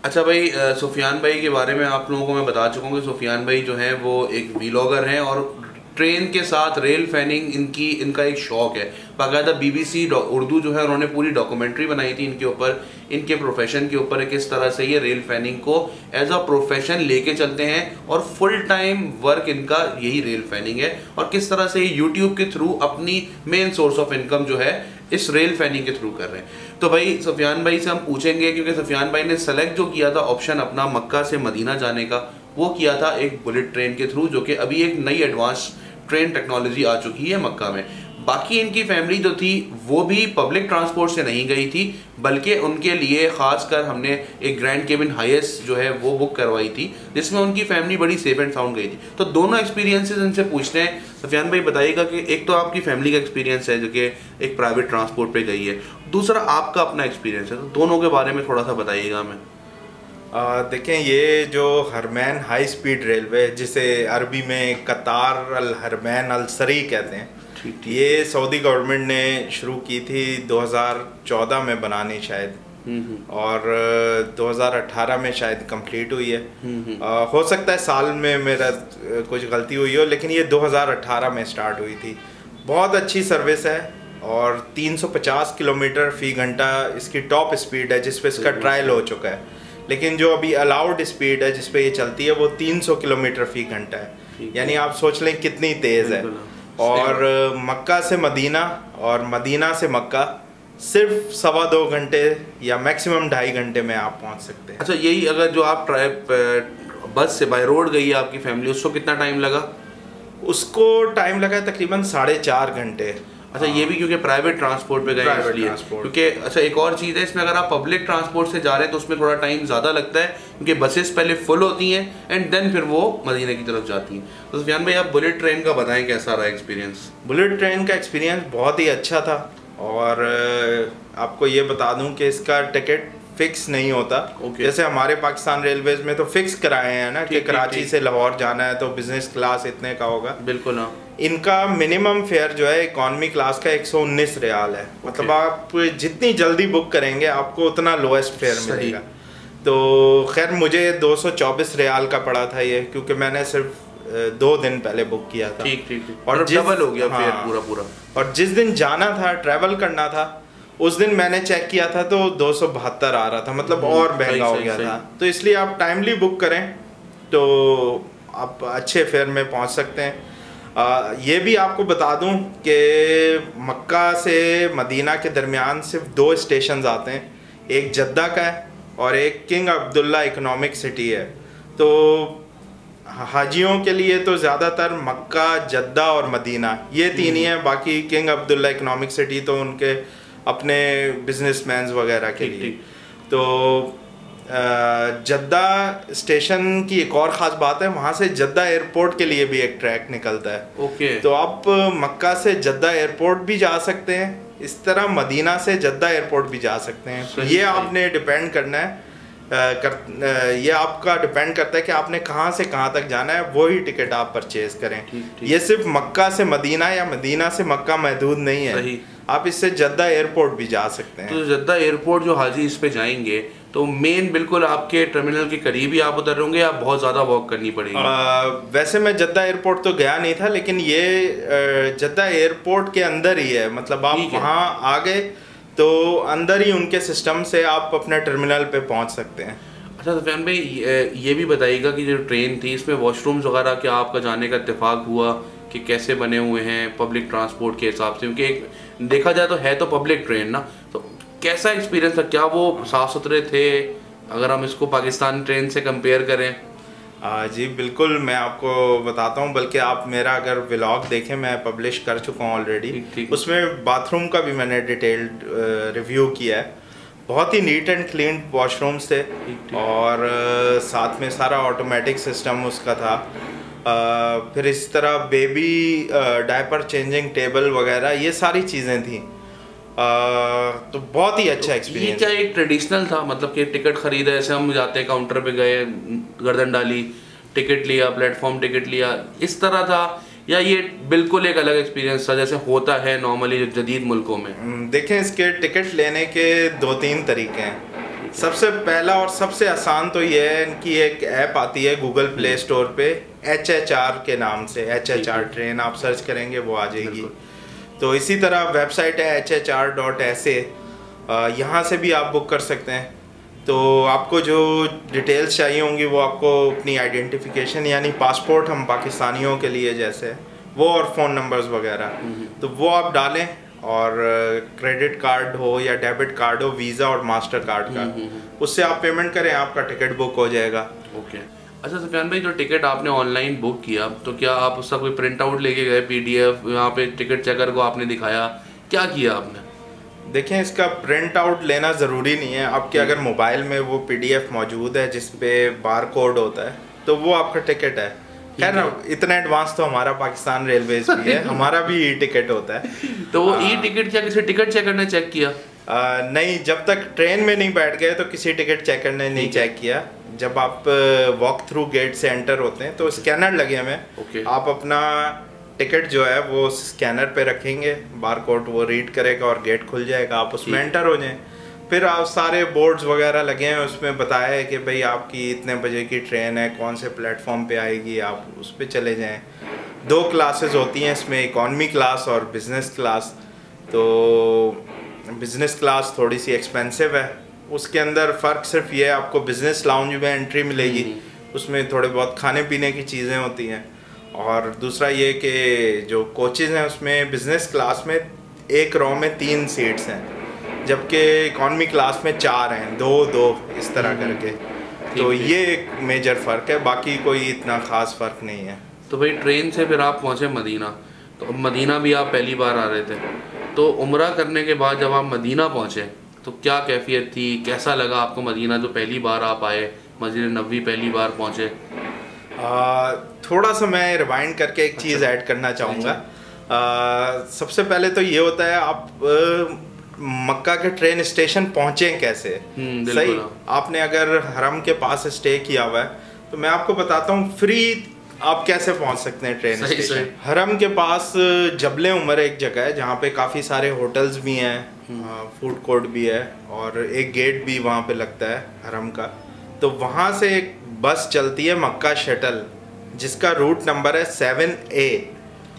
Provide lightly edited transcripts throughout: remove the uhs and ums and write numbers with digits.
अच्छा भाई, सुफियान भाई के बारे में आप लोगों को मैं बता चुका हूँ कि सुफियान भाई जो हैं वो एक व्लॉगर हैं और ट्रेन के साथ रेल फैनिंग इनका एक शौक है। बाकायदा BBC उर्दू जो है उन्होंने पूरी डॉक्यूमेंट्री बनाई थी इनके ऊपर, इनके प्रोफेशन के ऊपर, किस तरह से ये रेल फैनिंग को एज अ प्रोफेशन लेके चलते हैं और फुल टाइम वर्क इनका यही रेल फैनिंग है, और किस तरह से ये यूट्यूब के थ्रू अपनी मेन सोर्स ऑफ इनकम जो है इस रेल फैनिंग के थ्रू कर रहे हैं। तो भाई सुफियान भाई से हम पूछेंगे, क्योंकि सुफियान भाई ने सेलेक्ट जो किया था ऑप्शन अपना मक्का से मदीना जाने का, वो किया था एक बुलेट ट्रेन के थ्रू, जो कि अभी एक नई एडवांस ट्रेन टेक्नोलॉजी आ चुकी है मक्का में। बाकी इनकी फैमिली जो थी वो भी पब्लिक ट्रांसपोर्ट से नहीं गई थी, बल्कि उनके लिए खासकर हमने एक ग्रैंड केबिन हाईएस्ट जो है वो बुक करवाई थी, जिसमें उनकी फैमिली बड़ी सेफ एंड साउंड गई थी। तो दोनों एक्सपीरियंसेस इनसे पूछते हैं। सुफियान भाई बताइएगा कि एक तो आपकी फैमिली का एक्सपीरियंस है जो कि एक प्राइवेट ट्रांसपोर्ट पे गई है, दूसरा आपका अपना एक्सपीरियंस है, तो दोनों के बारे में थोड़ा सा बताइएगा हमें। देखें, ये जो हरमैन हाई स्पीड रेलवे, जिसे अरबी में कतार अल हरमैन अल सरी कहते हैं, ये सऊदी गवर्नमेंट ने शुरू की थी 2014 में बनानी शायद, और 2018 में शायद कंप्लीट हुई है। हो सकता है साल में मेरा कुछ गलती हुई हो, लेकिन ये 2018 में स्टार्ट हुई थी। बहुत अच्छी सर्विस है और 350 किलोमीटर फी घंटा इसकी टॉप स्पीड है, जिस पे इसका ट्रायल हो चुका है। लेकिन जो अभी अलाउड स्पीड है जिस पे ये चलती है वो 300 किलोमीटर फी घंटा है, यानी आप सोच लें कितनी तेज़ है। और मक्का से मदीना और मदीना से मक्का सिर्फ 1.25 घंटे या मैक्सिमम 2.5 घंटे में आप पहुंच सकते हैं। अच्छा, यही अगर जो आप बस से बाय रोड गई है आपकी फैमिली, उसको कितना टाइम लगा? उसको टाइम लगा तकरीबन 4.5 घंटे। अच्छा, ये भी क्योंकि प्राइवेट ट्रांसपोर्ट पे गए इसलिए, क्योंकि अच्छा एक और चीज़ है इसमें, अगर आप पब्लिक ट्रांसपोर्ट से जा रहे हैं तो उसमें थोड़ा टाइम ज़्यादा लगता है, क्योंकि बसेस पहले फुल होती हैं एंड देन फिर वो मदीने की तरफ जाती हैं। तो सुफियान भाई आप बुलेट ट्रेन का बताएं, कैसा रहा एक्सपीरियंस? बुलेट ट्रेन का एक्सपीरियंस बहुत ही अच्छा था, और आपको ये बता दूं कि इसका टिकट फिक्स नहीं होता। जैसे हमारे पाकिस्तान रेलवेज में तो फिक्स कराए हैं ना कि कराची से लाहौर जाना है तो बिजनेस क्लास इतने का होगा। बिल्कुल हाँ। इनका मिनिमम फेयर जो है इकॉनमी क्लास का 119 रियाल है। मतलब आप जितनी जल्दी बुक करेंगे आपको उतना लोएस्ट फेयर मिलेगा। तो खैर मुझे 224 रियाल का पड़ा था ये, क्योंकि मैंने सिर्फ 2 दिन पहले बुक किया था। ठीक। और डबल हो गया फेयर पूरा। और जिस दिन जाना था, ट्रैवल करना था, उस दिन मैंने चेक किया था तो 272 आ रहा था, मतलब और महंगा हो गया था। तो इसलिए आप टाइमली बुक करें तो आप अच्छे फेयर में पहुंच सकते हैं। ये भी आपको बता दूं कि मक्का से मदीना के दरमियान सिर्फ 2 स्टेशन आते हैं, एक जद्दा का है और एक किंग अब्दुल्ला इकोनॉमिक सिटी है। तो हाजियों के लिए तो ज़्यादातर मक्का, जद्दा और मदीना ये 3 ही हैं। बाकी किंग अब्दुल्ला इकोनॉमिक सिटी तो उनके अपने बिजनेसमैन वगैरह के लिए। तो जद्दा स्टेशन की एक और ख़ास बात है, वहाँ से जद्दा एयरपोर्ट के लिए भी एक ट्रैक निकलता है। तो आप मक्का से जद्दा एयरपोर्ट भी जा सकते हैं, इस तरह मदीना से जद्दा एयरपोर्ट भी जा सकते हैं। तो ये आपने डिपेंड करना है, ये आपका डिपेंड करता है कि आपने कहाँ से कहाँ तक जाना है, वही टिकट आप परचेज करें। ये सिर्फ मक्का से मदीना या मदीना से मक्का महदूद नहीं है, आप इससे जद्दा एयरपोर्ट भी जा सकते हैं। तो जद्दा एयरपोर्ट जो हाजी इस पे जाएंगे तो मेन बिल्कुल आपके टर्मिनल के करीब ही आप उतर होंगे या बहुत ज़्यादा वॉक करनी पड़ेगी? वैसे मैं जद्दा एयरपोर्ट तो गया नहीं था, लेकिन ये जद्दा एयरपोर्ट के अंदर ही है। मतलब आप वहाँ आ गए तो अंदर ही उनके सिस्टम से आप अपने टर्मिनल पे पहुँच सकते हैं। अच्छा सुफियान भाई, ये भी बताइएगा कि जो ट्रेन थी इसमें वॉशरूम्स वगैरह क्या आपका जाने का इत्तेफाक हुआ कि कैसे बने हुए हैं पब्लिक ट्रांसपोर्ट के हिसाब से? क्योंकि एक देखा जाए तो है तो पब्लिक ट्रेन ना, तो कैसा एक्सपीरियंस था? क्या वो साफ़ सुथरे थे अगर हम इसको पाकिस्तान ट्रेन से कंपेयर करें? जी बिल्कुल, मैं आपको बताता हूँ। बल्कि आप मेरा अगर व्लॉग देखें, मैं पब्लिश कर चुका हूँ ऑलरेडी, उसमें बाथरूम का भी मैंने डिटेल्ड रिव्यू किया है। बहुत ही नीट एंड क्लीन वॉशरूम्स थे, और साथ में सारा ऑटोमेटिक सिस्टम उसका था। फिर इस तरह बेबी डायपर चेंजिंग टेबल वगैरह ये सारी चीज़ें थी। तो बहुत ही अच्छा एक्सपीरियंस। ये क्या एक ट्रेडिशनल था, मतलब कि टिकट खरीदा, ऐसे हम जाते हैं काउंटर पे गए, गर्दन डाली, टिकट लिया, प्लेटफॉर्म टिकट लिया, इस तरह था, या ये बिल्कुल एक अलग एक्सपीरियंस था जैसे होता है नॉर्मली जदीद मुल्कों में? देखें, इसके टिकट लेने के 2-3 तरीके हैं। सबसे पहला और सबसे आसान तो ये है, इनकी एक ऐप आती है गूगल प्ले स्टोर पे HHR के नाम से, HHR ट्रेन आप सर्च करेंगे वो आ जाएगी। तो इसी तरह वेबसाइट है hhr.sa, यहाँ से भी आप बुक कर सकते हैं। तो आपको जो डिटेल्स चाहिए होंगी वो आपको अपनी आइडेंटिफिकेशन यानी पासपोर्ट हम पाकिस्तानियों के लिए जैसे वो, और फ़ोन नंबर्स वगैरह, तो वो आप डालें, और क्रेडिट कार्ड हो या डेबिट कार्ड हो, वीज़ा और मास्टर कार्ड का, उससे आप पेमेंट करें, आपका टिकट बुक हो जाएगा। ओके। अच्छा सुफियान भाई, जो टिकट आपने ऑनलाइन बुक किया तो क्या आप उसका कोई प्रिंट आउट लेके गए, PDF यहाँ पे टिकट चेकर को आपने दिखाया, क्या किया आपने? देखें, इसका प्रिंट आउट लेना ज़रूरी नहीं है। आपके अगर मोबाइल में वो PDF मौजूद है जिस पे बार कोड होता है तो वो आपका टिकट है। खैर ना, इतना एडवांस तो हमारा पाकिस्तान रेलवेज भी है, हमारा भी टिकट होता है। तो वो टिकट क्या किसी टिकट चेकर ने चेक किया? नहीं, जब तक ट्रेन में नहीं बैठ गए तो किसी टिकट चेकर ने नहीं चेक किया। जब आप वॉक थ्रू गेट से एंटर होते हैं तो स्कैनर लगे हमें, आप अपना टिकट जो है वो स्कैनर पे रखेंगे, बारकोड वो रीड करेगा और गेट खुल जाएगा, आप उसमें एंटर हो जाएं। फिर आप सारे बोर्ड्स वगैरह लगे हैं, उसमें बताया है कि भाई आपकी इतने बजे की ट्रेन है, कौन से प्लेटफॉर्म पे आएगी, आप उस पर चले जाएं। 2 क्लासेस होती हैं इसमें, इकॉनमी क्लास और बिज़नेस क्लास। तो बिज़नेस क्लास थोड़ी सी एक्सपेंसिव है, उसके अंदर फ़र्क सिर्फ ये है आपको बिज़नेस लाउंज में एंट्री मिलेगी, उसमें थोड़े बहुत खाने पीने की चीज़ें होती हैं। और दूसरा ये कि जो कोचेज़ हैं उसमें बिज़नेस क्लास में एक रो में 3 सीट्स हैं, जबकि इकॉनमी क्लास में 4 हैं, 2-2 इस तरह करके। तो ये एक मेजर फ़र्क है, बाकी कोई इतना ख़ास फ़र्क नहीं है। तो भाई ट्रेन से फिर आप पहुँचे मदीना, तो मदीना भी आप पहली बार आ रहे थे, तो उम्रा करने के बाद जब आप मदीना पहुँचे तो क्या कैफियत थी, कैसा लगा आपको मदीना जो पहली बार आप आए, मस्जिद नबवी पहली बार पहुँचे? थोड़ा सा मैं रिवाइंड करके एक चीज़ ऐड करना चाहूँगा। सबसे पहले तो ये होता है आप मक्का के ट्रेन स्टेशन पहुँचे कैसे। सही, आपने अगर हरम के पास स्टे किया हुआ है तो मैं आपको बताता हूँ फ्री आप कैसे पहुँच सकते हैं ट्रेन स्टेशन। हरम के पास जबले उमर एक जगह है जहाँ पे काफ़ी सारे होटल्स भी हैं, फूड कोर्ट भी है, और एक गेट भी वहाँ पे लगता है हरम का। तो वहाँ से एक बस चलती है मक्का शटल, जिसका रूट नंबर है 7A।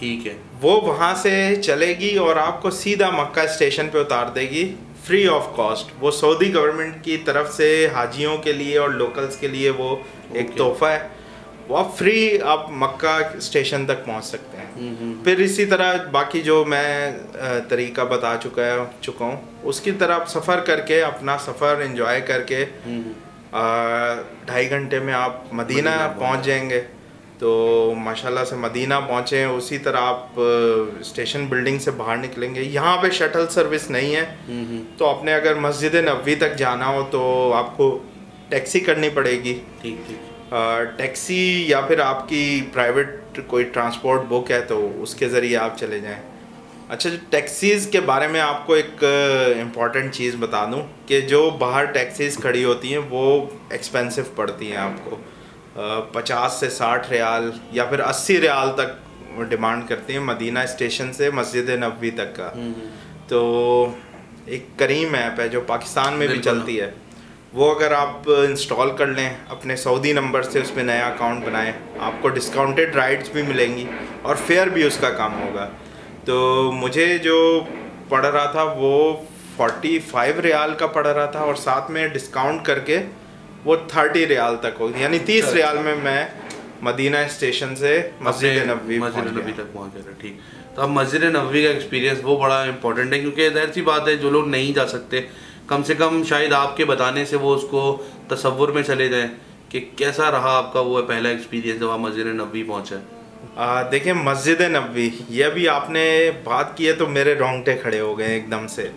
ठीक है, वो वहाँ से चलेगी और आपको सीधा मक्का स्टेशन पे उतार देगी फ्री ऑफ कॉस्ट। वो सऊदी गवर्नमेंट की तरफ से हाजियों के लिए और लोकल्स के लिए वो एक तोहफा है, वो आप फ्री आप मक्का स्टेशन तक पहुँच सकते हैं। फिर इसी तरह बाकी जो मैं तरीका बता चुका हूँ उसकी तरह आप सफ़र करके अपना सफ़र एंजॉय करके 2.5 घंटे में आप मदीना पहुँच जाएंगे। तो माशाल्लाह से मदीना पहुँचे, उसी तरह आप स्टेशन बिल्डिंग से बाहर निकलेंगे। यहाँ पे शटल सर्विस नहीं है, तो आपने अगर मस्जिद नबवी तक जाना हो तो आपको टैक्सी करनी पड़ेगी। ठीक ठीक। टैक्सी या फिर आपकी प्राइवेट कोई ट्रांसपोर्ट बुक है तो उसके ज़रिए आप चले जाएं। अच्छा, जो टैक्सीज़ के बारे में आपको एक इम्पॉर्टेंट चीज़ बता दूं कि जो बाहर टैक्सीज़ खड़ी होती हैं वो एक्सपेंसिव पड़ती हैं आपको। 50 से 60 रियाल या फिर 80 रियाल तक डिमांड करती हैं मदीना स्टेशन से मस्जिद नबवी तक का। तो एक करीम ऐप है जो पाकिस्तान में भी चलती है, वो अगर आप इंस्टॉल कर लें अपने सऊदी नंबर से, उसमें नया अकाउंट बनाएं, आपको डिस्काउंटेड राइड्स भी मिलेंगी और फेयर भी उसका कम होगा। तो मुझे जो पड़ रहा था वो 45 रियाल का पड़ रहा था और साथ में डिस्काउंट करके वो 30 रियाल तक हो, यानी 30 रियाल में मैं मदीना स्टेशन से मस्जिद नबवी तक पहुँच गया। ठीक, तो अब मस्जिद नबवी का एक्सपीरियंस वो बड़ा इंपॉर्टेंट है, क्योंकि ज़ाहिर सी बात है जो लोग नहीं जा सकते कम से कम शायद आपके बताने से वो उसको तसव्वुर में चले जाएं कि कैसा रहा आपका वो पहला एक्सपीरियंस जब आप मस्जिद नबवी पहुँचे। देखिए, मस्जिद नबवी ये भी आपने बात की है तो मेरे रोंगटे खड़े हो गए एकदम से।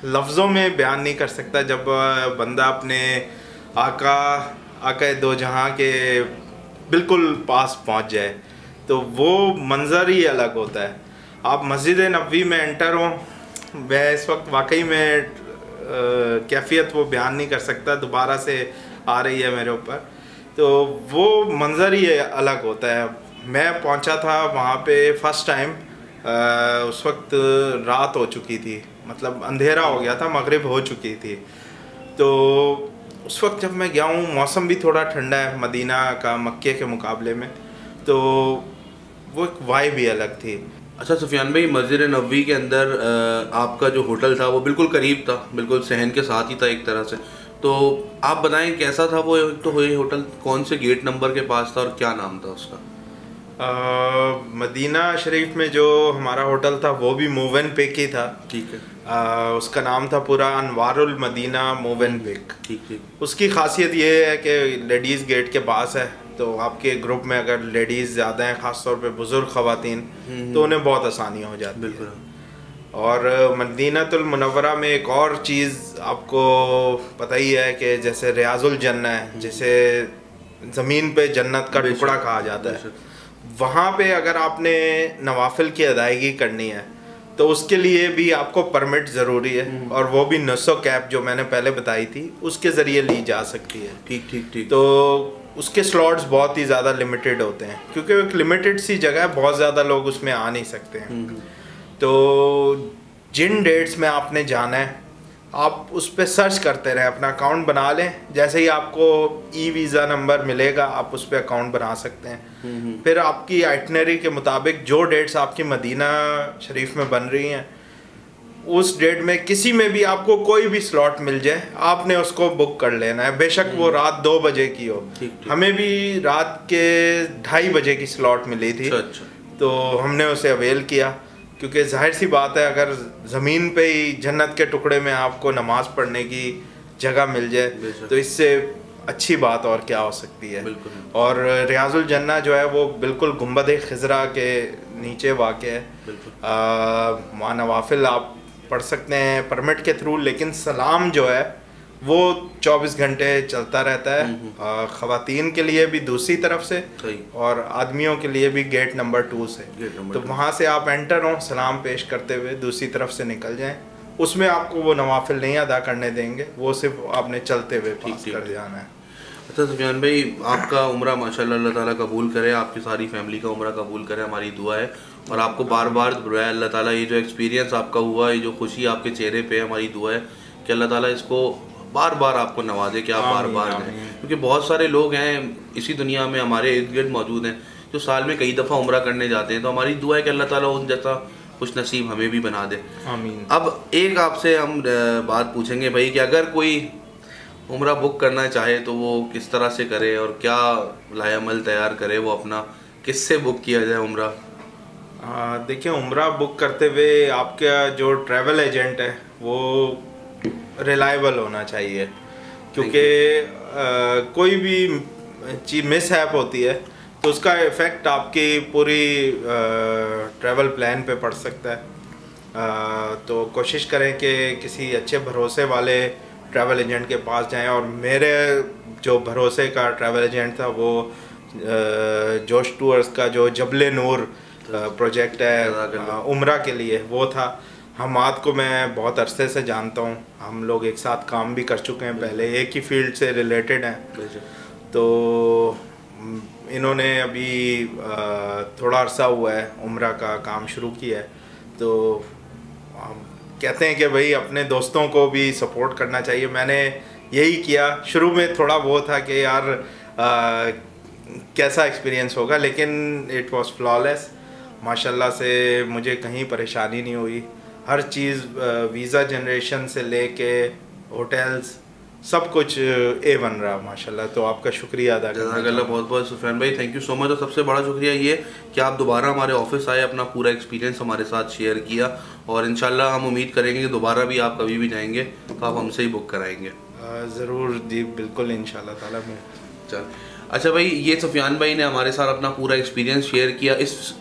लफ्ज़ों में बयान नहीं कर सकता जब बंदा अपने आका दो जहां के बिल्कुल पास पहुंच जाए तो वो मंज़र ही अलग होता है। आप मस्जिद नबवी में एंटर हो, मैं इस वक्त वाकई में कैफियत वो बयान नहीं कर सकता, दोबारा से आ रही है मेरे ऊपर। तो वो मंज़र ही अलग होता है। मैं पहुंचा था वहाँ पे फ़र्स्ट टाइम, उस वक्त रात हो चुकी थी, मतलब अंधेरा हो गया था, मगरिब हो चुकी थी। तो उस वक्त जब मैं गया हूँ, मौसम भी थोड़ा ठंडा है मदीना का मक्के के मुकाबले में, तो वो एक वाइब भी अलग थी। अच्छा सुफियान भाई, मस्जिद नबवी के अंदर आपका जो होटल था वो बिल्कुल करीब था, बिल्कुल सहन के साथ ही था एक तरह से, तो आप बताएं कैसा था वो? तो ये होटल कौन से गेट नंबर के पास था और क्या नाम था उसका? मदीना शरीफ में जो हमारा होटल था वो भी मूव एंड पिक ही था। ठीक है। उसका नाम था पूरा Anwarul Madina move and pick. ठीक ठीक। उसकी खासियत ये है कि लेडीज़ गेट के पास है, तो आपके ग्रुप में अगर लेडीज़ ज़्यादा हैं, ख़ासतौर पे बुज़ुर्ग ख़वातीन, तो उन्हें बहुत आसानी हो जाती है। बिल्कुल। और मदीनातुल मुनव्वरा में एक और चीज़ आपको पता ही है कि जैसे रियाजुल जन्नह है, जिसे ज़मीन पे जन्नत का टुकड़ा कहा जाता है, वहाँ पे अगर आपने नवाफिल की अदायगी करनी है तो उसके लिए भी आपको परमिट ज़रूरी है, और वो भी नसो कैप जो मैंने पहले बताई थी उसके ज़रिए ली जा सकती है। ठीक ठीक ठीक। तो उसके स्लॉट्स बहुत ही ज़्यादा लिमिटेड होते हैं, क्योंकि वो एक लिमिटेड सी जगह है, बहुत ज़्यादा लोग उसमें आ नहीं सकते हैं। तो जिन डेट्स में आपने जाना है आप उस पर सर्च करते रहें, अपना अकाउंट बना लें, जैसे ही आपको ई वीज़ा नंबर मिलेगा आप उस पर अकाउंट बना सकते हैं। फिर आपकी आइटनरी के मुताबिक जो डेट्स आपकी मदीना शरीफ में बन रही हैं, उस डेट में किसी में भी आपको कोई भी स्लॉट मिल जाए, आपने उसको बुक कर लेना है, बेशक वो रात 2 बजे की हो। हमें भी रात के 2:30 बजे की स्लॉट मिली थी। अच्छा। तो हमने उसे अवेल किया, क्योंकि जाहिर सी बात है अगर ज़मीन पे ही जन्नत के टुकड़े में आपको नमाज पढ़ने की जगह मिल जाए तो इससे अच्छी बात और क्या हो सकती है। और रियाजुल जन्नह जो है वो बिल्कुल गुंबद खिजरा के नीचे वाक़ है। वहाँ नवाफिल आप पढ़ सकते हैं परमिट के थ्रू, लेकिन सलाम जो है वो 24 घंटे चलता रहता है, ख़वातीन के लिए भी दूसरी तरफ से और आदमियों के लिए भी गेट नंबर 2 से। तो वहाँ से आप एंटर हों, सलाम पेश करते हुए दूसरी तरफ से निकल जाएं। उसमें आपको वो नवाफिल नहीं अदा करने देंगे, वो सिर्फ आपने चलते हुए पास कर जाना है। अच्छा सुफियान भाई, आपका उम्रा माशाल्लाह अल्लाह ताला कबूल करे, आपकी सारी फैमिली का उम्रा कबूल करे, हमारी दुआ है। और आपको बार बार दुआए अल्लाह ताला, ये जो एक्सपीरियंस आपका हुआ, ये जो खुशी आपके चेहरे पे है, हमारी दुआ है कि अल्लाह ताला इसको बार बार आपको नवाजे कि आप बार बार जाएं, क्योंकि बहुत सारे लोग हैं इसी दुनिया में हमारे इर्द गिर्द मौजूद हैं जो साल में कई दफ़ा उम्रा करने जाते हैं। तो हमारी दुआ है कि अल्लाह ताला उन जैसा कुछ नसीब हमें भी बना दे, आमीन। अब एक आपसे हम बात पूछेंगे भाई कि अगर कोई उम्रा बुक करना चाहे तो वो किस तरह से करे और क्या लाएअमल तैयार करे, वो अपना किससे बुक किया जाए उम्रा? देखिए, उम्रा बुक करते हुए आपका जो ट्रैवल एजेंट है वो रिलायबल होना चाहिए, क्योंकि कोई भी चीज़ मिसहैप होती है तो उसका इफ़ेक्ट आपकी पूरी ट्रैवल प्लान पे पड़ सकता है। तो कोशिश करें कि किसी अच्छे भरोसे वाले ट्रैवल एजेंट के पास जाएं, और मेरे जो भरोसे का ट्रैवल एजेंट था वो जोश टूर्स का जो जबले नूर प्रोजेक्ट है उम्रा के लिए, वो था। हमाद को मैं बहुत अरसे से जानता हूँ, हम लोग एक साथ काम भी कर चुके हैं पहले, एक ही फील्ड से रिलेटेड हैं। तो इन्होंने अभी थोड़ा अरसा हुआ है उम्रा का काम शुरू किया है, तो हम कहते हैं कि भाई अपने दोस्तों को भी सपोर्ट करना चाहिए। मैंने यही किया, शुरू में थोड़ा वो था कि यार कैसा एक्सपीरियंस होगा, लेकिन इट वाज फ्लॉलेस। माशाल्लाह से मुझे कहीं परेशानी नहीं हुई, हर चीज़ वीज़ा जनरेशन से लेके होटल्स सब कुछ ए बन रहा माशाल्लाह। तो आपका शुक्रिया अदा करना, बहुत बहुत सुफियान भाई, थैंक यू सो मच। और सबसे बड़ा शुक्रिया ये कि आप दोबारा हमारे ऑफिस आए, अपना पूरा एक्सपीरियंस हमारे साथ शेयर किया, और इंशाल्लाह हम उम्मीद करेंगे कि दोबारा भी आप कभी भी जाएंगे तो आप हमसे ही बुक कराएंगे। ज़रूर जी, बिल्कुल इंशाल्लाह ताला में। चल अच्छा भाई, ये सुफियान भाई ने हमारे साथ अपना पूरा एक्सपीरियंस शेयर किया।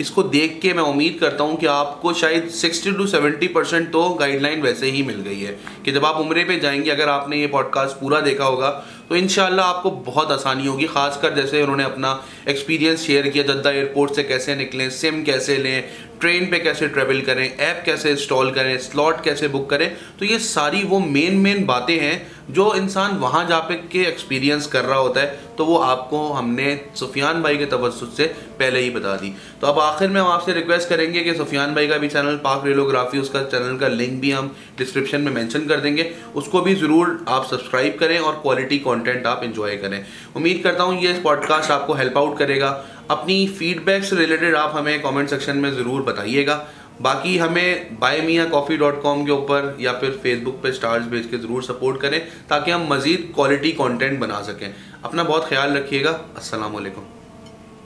इसको देख के मैं उम्मीद करता हूँ कि आपको शायद 60 to 70% तो गाइडलाइन वैसे ही मिल गई है कि जब आप उम्रे पे जाएंगे, अगर आपने ये पॉडकास्ट पूरा देखा होगा तो इंशाल्लाह आपको बहुत आसानी होगी। खासकर जैसे उन्होंने अपना एक्सपीरियंस शेयर किया, जद्दा एयरपोर्ट से कैसे निकलें, सिम कैसे लें, ट्रेन पे कैसे ट्रेवल करें, ऐप कैसे इंस्टॉल करें, स्लॉट कैसे बुक करें, तो ये सारी वो मेन बातें हैं जो इंसान वहाँ जा पे के एक्सपीरियंस कर रहा होता है। तो वो आपको हमने सुफियान भाई के तवज्जुद से पहले ही बता दी। तो अब आखिर में हम आपसे रिक्वेस्ट करेंगे कि सुफियान भाई का भी चैनल पाक रेलोग्राफी, उसका चैनल का लिंक भी हम डिस्क्रिप्शन में मेंशन कर देंगे, उसको भी ज़रूर आप सब्सक्राइब करें और क्वालिटी कंटेंट आप इंजॉय करें। उम्मीद करता हूँ ये पॉडकास्ट आपको हेल्प आउट करेगा। अपनी फीडबैक से रिलेटेड आप हमें कमेंट सेक्शन में ज़रूर बताइएगा। बाकी हमें buymeacoffee.com के ऊपर या फिर फेसबुक पे स्टार्स भेज के ज़रूर सपोर्ट करें ताकि हम मज़ीद क्वालिटी कंटेंट बना सकें। अपना बहुत ख्याल रखिएगा। अस्सलाम वालेकुम।